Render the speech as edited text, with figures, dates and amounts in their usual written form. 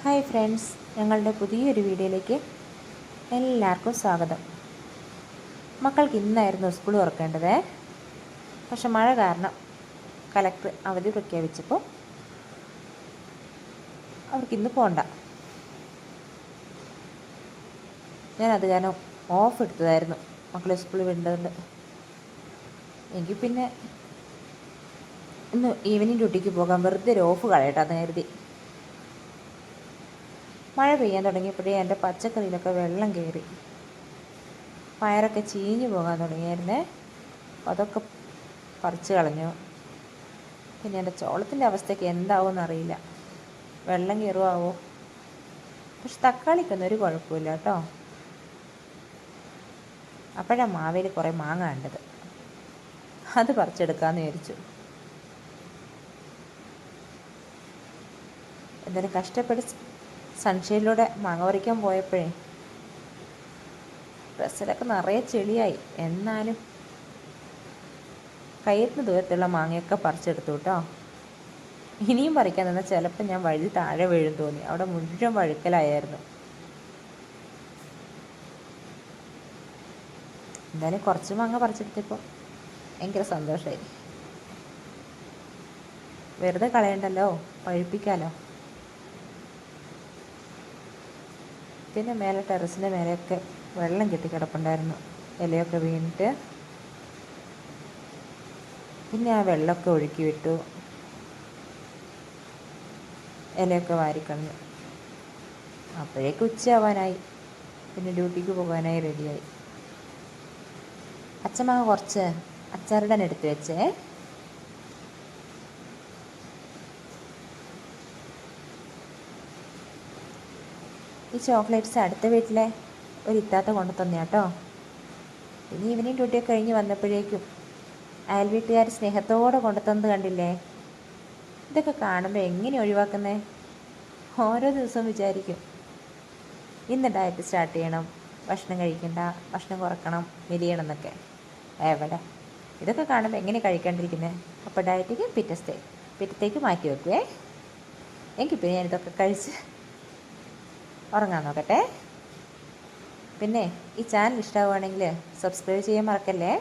Hi friends, ഞങ്ങളുടെ പുതിയൊരു വീഡിയോയിലേക്ക് എല്ലാവർക്കും സ്വാഗതം. മക്കൾക്ക് ഇന്നായിരുന്നു സ്കൂൾ തുറക്കേണ്ടത്. പക്ഷെ മഴ കാരണം കലക്ടർ അവധി പ്രഖ്യാപിച്ചപ്പോൾ അവർക്കിന്ന് പോകണ്ട. ഞാനത് കാരണം ഓഫ് എടുത്തതായിരുന്നു മക്കളെ സ്കൂളിൽ വിടേണ്ടതുണ്ട്. എങ്കിൽ പിന്നെ ഇന്ന് ഈവനിങ് ഡ്യൂട്ടിക്ക് പോകാൻ വെറുതെ ഒരു ഓഫ് കളയട്ടാന്ന് കരുതി. മഴ പെയ്യാൻ തുടങ്ങിയപ്പോഴേ എൻ്റെ പച്ചക്കറിയിലൊക്കെ വെള്ളം കയറി, പയറൊക്കെ ചീഞ്ഞു പോകാൻ തുടങ്ങിയായിരുന്നേ. അതൊക്കെ പറിച്ച് കളഞ്ഞു. പിന്നെ എൻ്റെ ചോളത്തിൻ്റെ അവസ്ഥയ്ക്ക് എന്താവുമെന്നറിയില്ല, വെള്ളം കയറുമാവോ. പക്ഷെ തക്കാളിക്കൊന്നും ഒരു കുഴപ്പമില്ല കേട്ടോ. അപ്പോഴാണ് മാവേലി കുറേ മാങ്ങ കണ്ടത്, അത് പറിച്ചെടുക്കാമെന്ന് വിചാരിച്ചു. എന്തായാലും കഷ്ടപ്പെട്ട് സൺഷൈനിലൂടെ മാങ്ങ പറിക്കാൻ പോയപ്പോഴേ ഡ്രസ്സിലൊക്കെ നിറയെ ചെളിയായി. എന്നാലും കയ്യെത്തുന്ന ദൂരത്തുള്ള മാങ്ങയൊക്കെ പറിച്ചെടുത്തു കേട്ടോ. ഇനിയും പറിക്കാൻ നിന്നാൽ ചിലപ്പോൾ ഞാൻ വഴി താഴെ വീഴും തോന്നി. അവിടെ മുഴുവൻ വഴുക്കലായിരുന്നു. എന്തായാലും കുറച്ച് മാങ്ങ പറിച്ചെടുത്തപ്പോൾ ഭയങ്കര സന്തോഷമായി. വെറുതെ കളയണ്ടല്ലോ, പഴുപ്പിക്കാമല്ലോ. പിന്നെ മേലെ ടെറസിൻ്റെ മേലെയൊക്കെ വെള്ളം കെട്ടിക്കിടപ്പുണ്ടായിരുന്നു, ഇലയൊക്കെ വീണിട്ട്. പിന്നെ ആ വെള്ളമൊക്കെ ഒഴുക്കി വിട്ടു, ഇലയൊക്കെ വാരിക്കളഞ്ഞു. അപ്പോഴേക്ക് ഉച്ചയാവാനായി, പിന്നെ ഡ്യൂട്ടിക്ക് പോകാനായി റെഡിയായി. അച്ഛമ്മ കുറച്ച് അച്ചാറിടാൻ എടുത്ത് വെച്ചേ. ഈ ചോക്ലേറ്റ്സ് അടുത്ത വീട്ടിലെ ഒരു ഇത്താത്ത കൊണ്ടു തന്നെയാട്ടോ. പിന്നെ ഈവനിങ് ഡ്യൂട്ടിയൊക്കെ കഴിഞ്ഞ് വന്നപ്പോഴേക്കും അയൽ വീട്ടുകാർ സ്നേഹത്തോടെ കൊണ്ടുതന്നത് കണ്ടില്ലേ. ഇതൊക്കെ കാണുമ്പോൾ എങ്ങനെ ഒഴിവാക്കുന്നേ. ഓരോ ദിവസവും വിചാരിക്കും ഇന്ന് ഡയറ്റ് സ്റ്റാർട്ട് ചെയ്യണം, ഭക്ഷണം കഴിക്കണ്ട, ഭക്ഷണം കുറക്കണം, മെലിയണം എന്നൊക്കെ. എവിടെ, ഇതൊക്കെ കാണുമ്പോൾ എങ്ങനെ കഴിക്കാണ്ടിരിക്കുന്നത്. അപ്പോൾ ഡയറ്റിക്ക് പിറ്റത്തേക്ക് മാറ്റി വെക്കുവേ. എങ്കിൽ പിന്നെ ഞാനിതൊക്കെ കഴിച്ച് ഉറങ്ങാൻ നോക്കട്ടെ. പിന്നെ ഈ ചാനൽ ഇഷ്ടമാവുകയാണെങ്കിൽ സബ്സ്ക്രൈബ് ചെയ്യാൻ മറക്കല്ലേ.